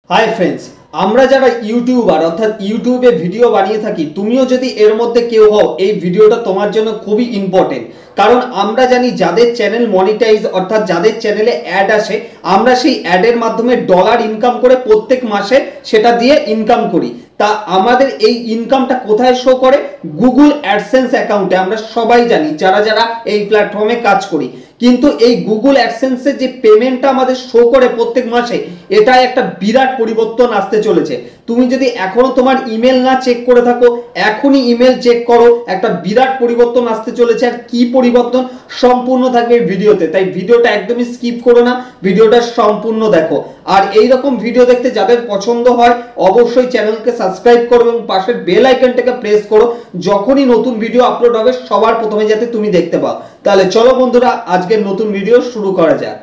Hi friends আমরা যারা YouTuber অর্থাৎ ইউটিউবে ভিডিও বানিয়ে থাকি তুমিও যদি এর মধ্যে কেউ হও এই ভিডিওটা তোমার জন্য খুবই ইম্পর্টেন্ট কারণ আমরা জানি যাদের চ্যানেল মনিটাইজ অর্থাৎ যাদের চ্যানেলে অ্যাড আসে আমরা সেই অ্যাডের মাধ্যমে ডলার ইনকাম করে প্রত্যেক মাসে সেটা দিয়ে ইনকাম করি। তা আমাদের এই ইনকামটা কোথায় শো করে? গুগল অ্যাডসেন্স অ্যাকাউন্টে। আমরা সবাই জানি যারা যারা এই প্ল্যাটফর্মে কাজ করি, কিন্তু এই গুগল অ্যাডসেন্সের যে পেমেন্টটা আমাদের শো করে প্রত্যেক মাসে এটা একটা বিরাট পরিবর্তন আসতে চলেছে। তুমি যদি এখনো তোমার ইমেল না চেক করে থাকো এখনই ইমেল চেক করো, একটা বিরাট পরিবর্তন আসতে চলেছে। আর কি পরিবর্তন সম্পূর্ণ থাকবে এই ভিডিওতে, তাই ভিডিওটা একদমই স্কিপ করো না, ভিডিওটা সম্পূর্ণ দেখো। আর এই রকম ভিডিও দেখতে যাদের পছন্দ হয় অবশ্যই চ্যানেলকে সাবস্ক্রাইব করো এবং পাশের বেল আইকনটাকে প্রেস করো, যখনই নতুন ভিডিও আপলোড হবে সবার প্রথমে যাতে তুমি দেখতে পাও। তাহলে চলো বন্ধুরা আজকের নতুন ভিডিও শুরু করা যাক।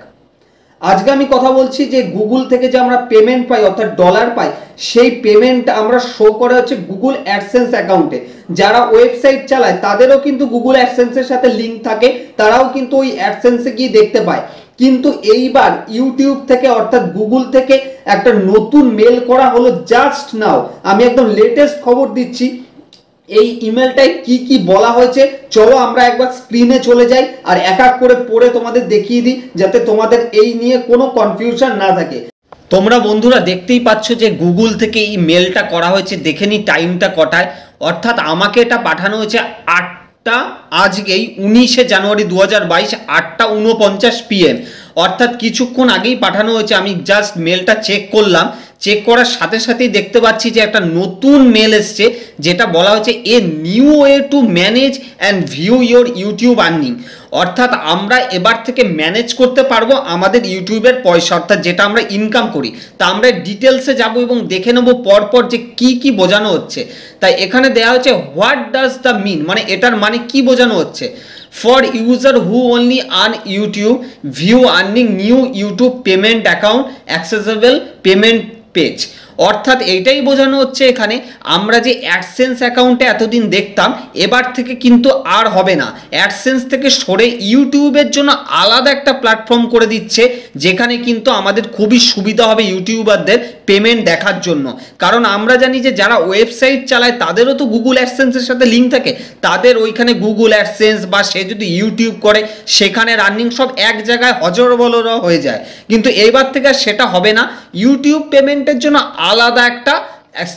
আজকে আমি কথা বলছি যে গুগল থেকে যে আমরা পেমেন্ট পাই অর্থাৎ ডলার পাই সেই পেমেন্ট আমরা শো করে হচ্ছে গুগল অ্যাডসেন্স অ্যাকাউন্টে। যারা ওয়েবসাইট চালায় তাদেরও কিন্তু গুগল অ্যাডসেন্সের সাথে লিংক থাকে, তারাও কিন্তু ওই অ্যাডসেন্সে গিয়ে দেখতে পায়। কিন্তু এইবার ইউটিউব থেকে অর্থাৎ গুগল থেকে একটা নতুন মেল করা হলো জাস্ট নাও। আমি একদম লেটেস্ট খবর দিচ্ছি। এই ইমেলটায় কি কি বলা হয়েছে চলো আমরা একবার স্ক্রিনে চলে যাই আর এক এক করে পড়ে তোমাদের দেখিয়ে দিই যাতে তোমাদের এই নিয়ে কোনো কনফিউশন না থাকে। তোমরা বন্ধুরা দেখতেই পাচ্ছ যে গুগল থেকে এই মেলটা করা হয়েছে, দেখে নি টাইমটা কটায়। অর্থাৎ আমাকে এটা পাঠানো হয়েছে আজকেই 19শে জানুয়ারি 2022 8:49 PM, অর্থাৎ কিছুক্ষণ আগেই পাঠানো হয়েছে। আমি জাস্ট মেলটা চেক করলাম, চেক করার সাথে সাথেই দেখতে পাচ্ছি যে একটা নতুন মেল এসছে যেটা বলা হচ্ছে a new way to manage and view your YouTube earning. অর্থাৎ আমরা এবার থেকে ম্যানেজ করতে পারবো আমাদের ইউটিউবের পয়সা অর্থাৎ যেটা আমরা ইনকাম করি। তা আমরা ডিটেলসে যাব এবং দেখে নেব পরপর যে কি কি বোঝানো হচ্ছে। তাই এখানে দেওয়া হচ্ছে হোয়াট ডাজ দ্য মিন, মানে এটার মানে কি বোঝানো হচ্ছে। For user who only earn YouTube view earning new YouTube payment account accessible payment page. অর্থাৎ এইটাই বোঝানো হচ্ছে এখানে আমরা যে অ্যাডসেন্স অ্যাকাউন্টে এতদিন দেখতাম এবার থেকে কিন্তু আর হবে না। অ্যাডসেন্স থেকে সরে ইউটিউবের জন্য আলাদা একটা প্ল্যাটফর্ম করে দিচ্ছে যেখানে কিন্তু আমাদের খুবই সুবিধা হবে ইউটিউবারদের পেমেন্ট দেখার জন্য। কারণ আমরা জানি যে যারা ওয়েবসাইট চালায় তাদেরও তো গুগল অ্যাডসেন্সের সাথে লিঙ্ক থাকে, তাদের ওইখানে গুগল অ্যাডসেন্স বা সে যদি ইউটিউব করে সেখানে রানিং সব এক জায়গায় হজরবলরা হয়ে যায়। কিন্তু এইবার থেকে সেটা হবে না, ইউটিউব পেমেন্টের জন্য আলাদা একটা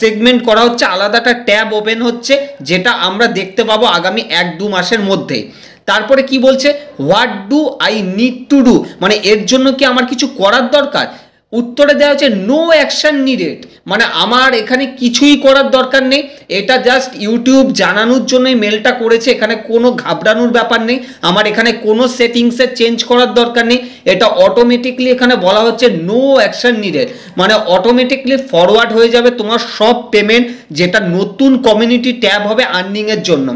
সেগমেন্ট করা হচ্ছে, আলাদা একটা ট্যাব ওপেন হচ্ছে যেটা আমরা দেখতে পাবো আগামী 1-2 মাসের মধ্যেই। তারপরে কি বলছে what do I need to do, মানে এর জন্য কি আমার কিছু করার দরকার? উত্তরে দেওয়া হচ্ছে নো অ্যাকশন নিডেড, মানে আমার এখানে কিছুই করার দরকার নেই। এটা জাস্ট ইউটিউব জানানোর জন্যই মেলটা করেছে, এখানে কোনো ঘাবড়ানোর ব্যাপার নেই। আমার এখানে কোনো সেটিংসে চেঞ্জ করার দরকার নেই। এটা অটোমেটিকলি এখানে বলা হচ্ছে নো অ্যাকশন নিডেড, মানে অটোমেটিকলি ফরওয়ার্ড হয়ে যাবে তোমার সব পেমেন্ট, যেটা নতুন কমিউনিটি ট্যাব হবে আর্নিংয়ের জন্য।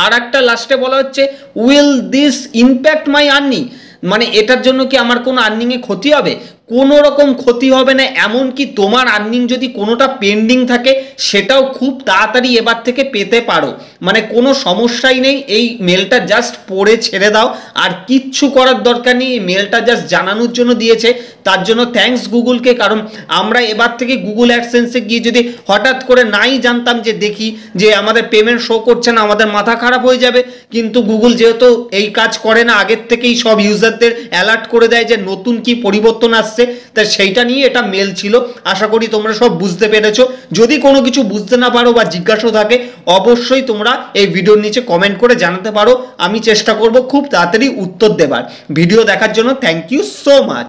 আর একটা লাস্টে বলা হচ্ছে will this impact my earning, মানে এটার জন্য কি আমার কোনো আর্নিংয়ে ক্ষতি হবে? কোনো রকম ক্ষতি হবে না। এমনকি তোমার আর্নিং যদি কোনোটা পেন্ডিং থাকে সেটাও খুব তাড়াতাড়ি এবার থেকে পেতে পারো, মানে কোনো সমস্যাই নেই। এই মেলটা জাস্ট পড়ে ছেড়ে দাও, আর কিচ্ছু করার দরকার নেই। এই মেলটা জাস্ট জানানোর জন্য দিয়েছে, তার জন্য থ্যাঙ্কস গুগলকে। কারণ আমরা এবার থেকে গুগল অ্যাডসেন্সে গিয়ে যদি হঠাৎ করে নাই জানতাম যে দেখি যে আমাদের পেমেন্ট শো করছে না, আমাদের মাথা খারাপ হয়ে যাবে। কিন্তু গুগল যেহেতু এই কাজ করে না, আগের থেকেই সব ইউজারদের অ্যালার্ট করে দেয় যে নতুন কি পরিবর্তন আসছে, তাই সেইটা নিয়ে এটা মেল ছিল। আশা করি তোমরা সব বুঝতে পেরেছো। যদি কোনো কিছু বুঝতে না পারো বা জিজ্ঞাসা থাকে অবশ্যই তোমরা এই ভিডিওর নিচে কমেন্ট করে জানাতে পারো, আমি চেষ্টা করব খুব তাড়াতাড়ি উত্তর দেবার। ভিডিও দেখার জন্য থ্যাংক ইউ সো মাচ।